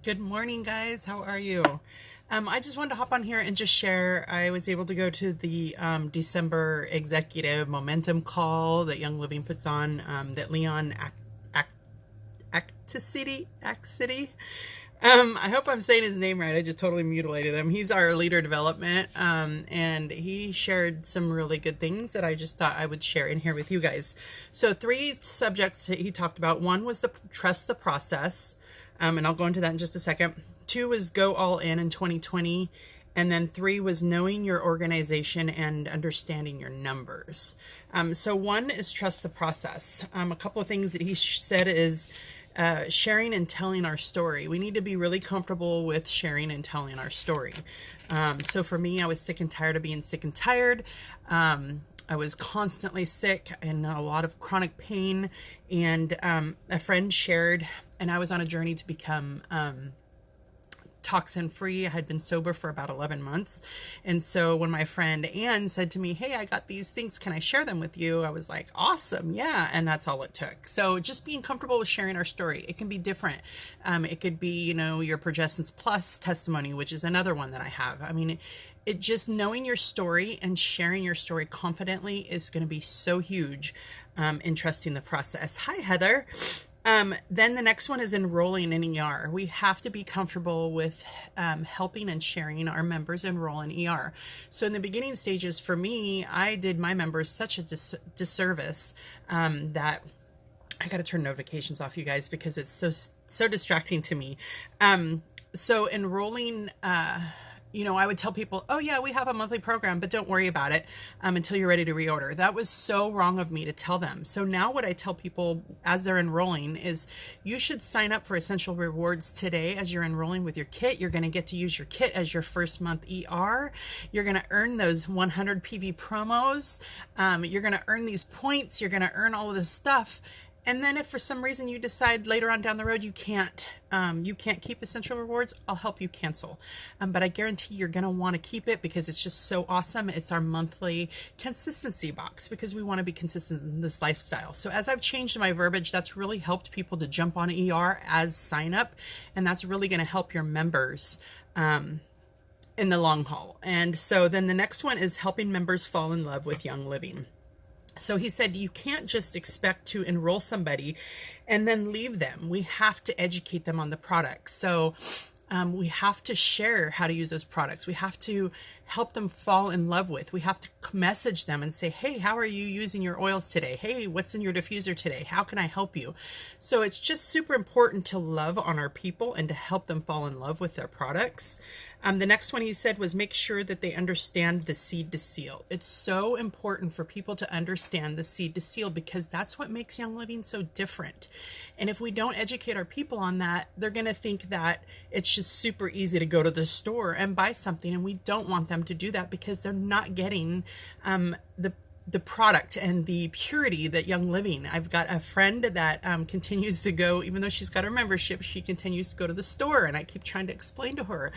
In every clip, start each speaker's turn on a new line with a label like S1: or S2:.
S1: Good morning, guys. How are you? I just wanted to hop on here and just share. I was able to go to the December executive momentum call that Young Living puts on, that Leon Acticity. I hope I'm saying his name right. I just totally mutilated him. He's our leader development, and he shared some really good things that I just thought I would share in here with you guys. So, three subjects that he talked about. One was the trust the process, and I'll go into that in just a second. Two was go all in 2020. And then three was knowing your organization and understanding your numbers. So one is trust the process. A couple of things that he said is sharing and telling our story. We need to be really comfortable with sharing and telling our story. So for me, I was sick and tired of being sick and tired. I was constantly sick and a lot of chronic pain. And a friend shared, and I was on a journey to become toxin free. I had been sober for about 11 months. And so when my friend Anne said to me, "Hey, I got these things. Can I share them with you?" I was like, "Awesome. Yeah." And that's all it took. So just being comfortable with sharing our story. It can be different. It could be, your Progessence Plus testimony, which is another one that I have. I mean, it just knowing your story and sharing your story confidently is going to be so huge in trusting the process. Hi, Heather. Then the next one is enrolling in ER. We have to be comfortable with helping and sharing our members enroll in ER. So in the beginning stages, for me, I did my members such a disservice that I got to turn notifications off, you guys, because it's so distracting to me. So enrolling. I would tell people, "Oh yeah, we have a monthly program, but don't worry about it until you're ready to reorder." That was so wrong of me to tell them. So now what I tell people as they're enrolling is you should sign up for Essential Rewards today as you're enrolling with your kit. You're going to get to use your kit as your first month ER. You're going to earn those 100 PV promos. You're going to earn these points. You're going to earn all of this stuff. And then if for some reason you decide later on down the road you can't keep Essential Rewards, I'll help you cancel. But I guarantee you're going to want to keep it because it's just so awesome. It's our monthly consistency box because we want to be consistent in this lifestyle. So as I've changed my verbiage, that's really helped people to jump on ER as sign up. And that's really going to help your members in the long haul. And so then the next one is helping members fall in love with Young Living. So he said, you can't just expect to enroll somebody and then leave them. We have to educate them on the product. So we have to share how to use those products. We have to help them fall in love with. We have to message them and say, "Hey, how are you using your oils today? Hey, what's in your diffuser today? How can I help you?" So it's just super important to love on our people and to help them fall in love with their products. The next one he said was make sure that they understand the seed to seal. It's so important for people to understand the seed to seal because that's what makes Young Living so different. And if we don't educate our people on that, they're going to think that it's just super easy to go to the store and buy something. And we don't want them to do that because they're not getting the product and the purity that Young Living. I've got a friend that continues to go, even though she's got her membership, she continues to go to the store. And I keep trying to explain to her,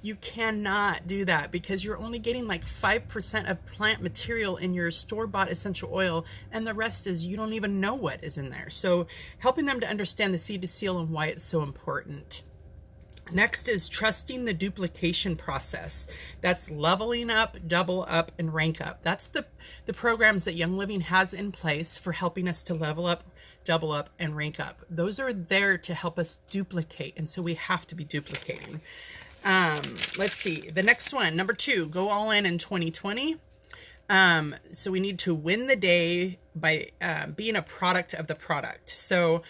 S1: you cannot do that because you're only getting like 5% of plant material in your store-bought essential oil. And the rest is you don't even know what is in there. So helping them to understand the seed to seal and why it's so important. Next is trusting the duplication process. That's leveling up, double up, and rank up. That's the programs that Young Living has in place for helping us to level up, double up, and rank up. Those are there to help us duplicate, and so we have to be duplicating. Let's see. The next one, number 2, go all in 2020. So we need to win the day by being a product of the product. So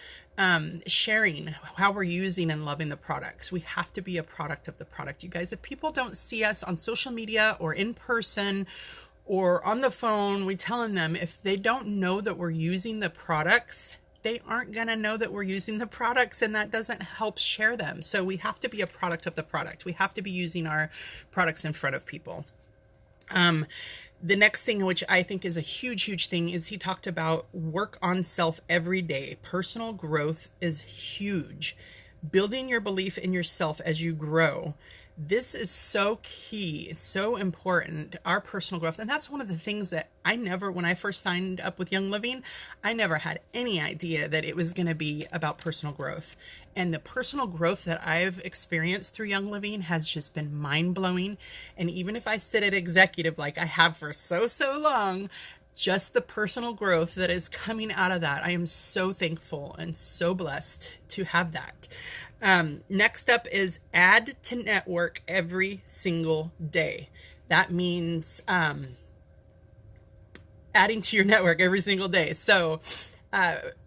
S1: sharing how we're using and loving the products. We have to be a product of the product. You guys, if people don't see us on social media or in person or on the phone, we're telling them if they don't know that we're using the products, they aren't going to know that we're using the products, and that doesn't help share them. So we have to be a product of the product. We have to be using our products in front of people. The next thing, which I think is a huge, huge thing, is he talked about work on self every day. Personal growth is huge. Building your belief in yourself as you grow. This is so key, so important, our personal growth. And that's one of the things that when I first signed up with Young Living, I never had any idea that it was going to be about personal growth. And the personal growth that I've experienced through Young Living has just been mind blowing. And even if I sit at executive like I have for so long, just the personal growth that is coming out of that, I am so thankful and so blessed to have that. Next up is add to network every single day. That means adding to your network every single day. So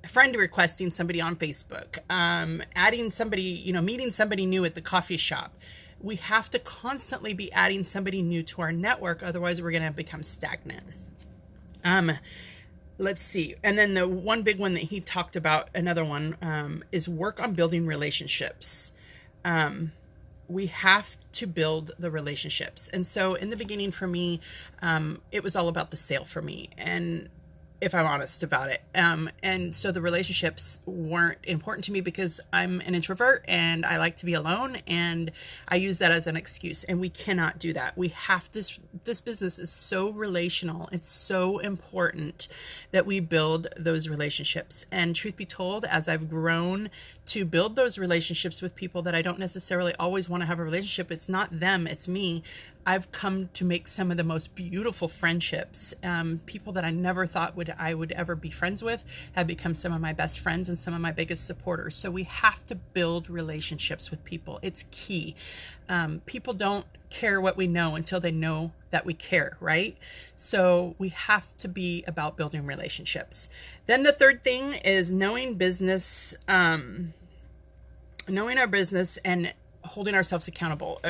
S1: friend requesting somebody on Facebook, adding somebody, meeting somebody new at the coffee shop. We have to constantly be adding somebody new to our network. Otherwise, we're going to become stagnant. Let's see. And then the one big one that he talked about, another one, is work on building relationships. We have to build the relationships. And so in the beginning for me, it was all about the sale for me. And if I'm honest about it. And so the relationships weren't important to me because I'm an introvert and I like to be alone, and I use that as an excuse, and we cannot do that. We have this business is so relational. It's so important that we build those relationships. And truth be told, as I've grown to build those relationships with people that I don't necessarily always want to have a relationship, it's not them, it's me. I've come to make some of the most beautiful friendships. People that I never thought I would ever be friends with have become some of my best friends and some of my biggest supporters. So we have to build relationships with people. It's key. People don't care what we know until they know that we care, right? So we have to be about building relationships. Then the third thing is knowing our business and holding ourselves accountable.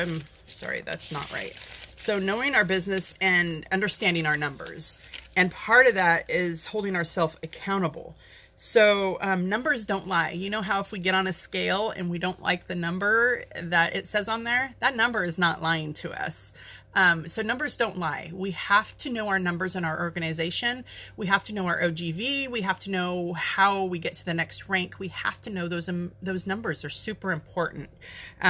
S1: Sorry, that's not right. So knowing our business and understanding our numbers. And part of that is holding ourselves accountable. So numbers don't lie. You know how if we get on a scale and we don't like the number that it says on there, that number is not lying to us. So numbers don't lie. We have to know our numbers in our organization. We have to know our OGV. We have to know how we get to the next rank. We have to know those numbers are super important.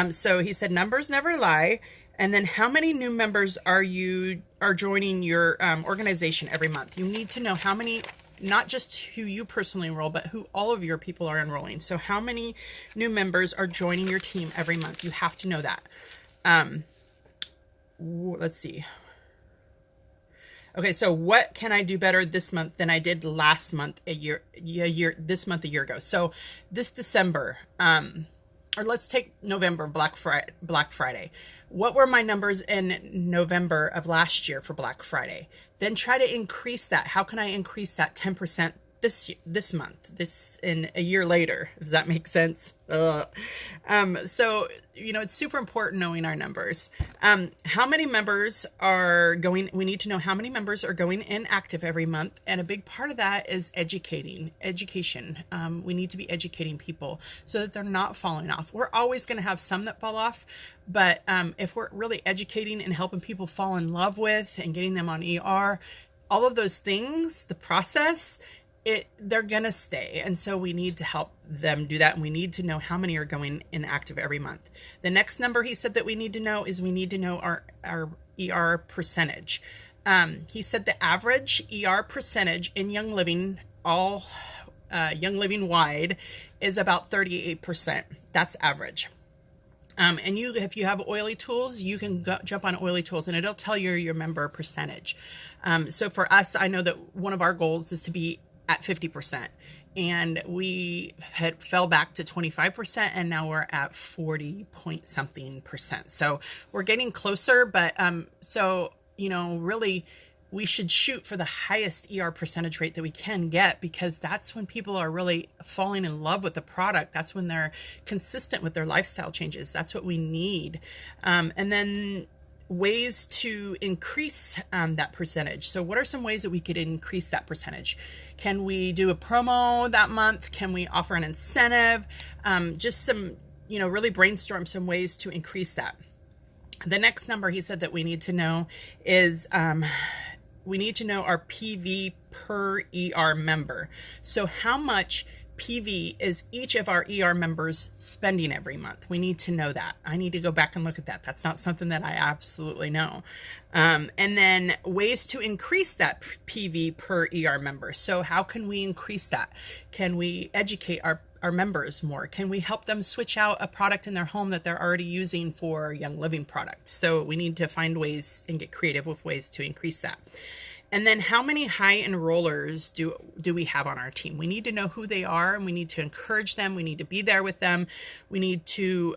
S1: So he said, numbers never lie. And then how many new members are joining your organization every month? You need to know how many, not just who you personally enroll, but who all of your people are enrolling. So how many new members are joining your team every month? You have to know that. Let's see. Okay, so what can I do better this month than I did last month, this month a year ago? So this December, or let's take November, Black Friday. What were my numbers in November of last year for Black Friday? Then try to increase that. How can I increase that 10% this month, in a year later? Does that make sense? So, it's super important knowing our numbers. How many members are going, we need to know how many members are going inactive every month. And a big part of that is education. We need to be educating people so that they're not falling off. We're always going to have some that fall off, but if we're really educating and helping people fall in love with and getting them on ER, all of those things, the process, they're going to stay. And so we need to help them do that. And we need to know how many are going inactive every month. The next number he said that we need to know is we need to know our ER percentage. He said the average ER percentage in Young Living, Young Living wide, is about 38%. That's average. And if you have Oily Tools, you can jump on Oily Tools and it'll tell you your member percentage. So for us, I know that one of our goals is to be at 50%, and we fell back to 25%, and now we're at 40 point something percent. So we're getting closer, but really we should shoot for the highest ER percentage rate that we can get, because that's when people are really falling in love with the product. That's when they're consistent with their lifestyle changes. That's what we need. And then ways to increase that percentage. So what are some ways that we could increase that percentage? Can we do a promo that month? Can we offer an incentive? Just some, really brainstorm some ways to increase that. The next number he said that we need to know is we need to know our PV per ER member. So how much PV is each of our ER members spending every month? We need to know that. I need to go back and look at that. That's not something that I absolutely know. And then ways to increase that PV per ER member. So how can we increase that? Can we educate our members more? Can we help them switch out a product in their home that they're already using for Young Living products? So we need to find ways and get creative with ways to increase that. And then how many high enrollers do we have on our team? We need to know who they are, and we need to encourage them. We need to be there with them. We need to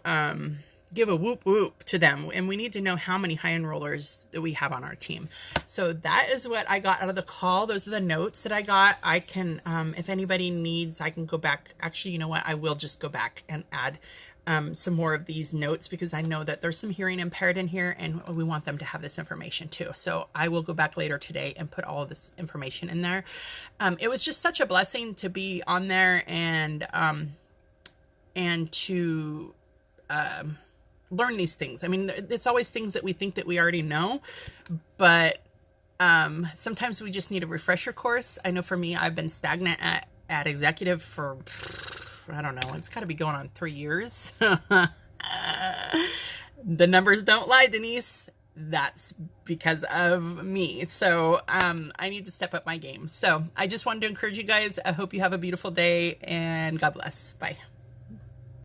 S1: give a whoop whoop to them, and we need to know how many high enrollers that we have on our team. So that is what I got out of the call. Those are the notes that I got. I can, if anybody needs, I can go back. Actually, you know what? I will just go back and add some more of these notes, because I know that there's some hearing impaired in here, and we want them to have this information too. So I will go back later today and put all of this information in there. It was just such a blessing to be on there and to learn these things. I mean, it's always things that we think that we already know, but sometimes we just need a refresher course. I know for me, I've been stagnant at executive for, I don't know, it's got to be going on 3 years. The numbers don't lie, Denise. That's because of me. So I need to step up my game. So I just wanted to encourage you guys. I hope you have a beautiful day, and God bless. Bye.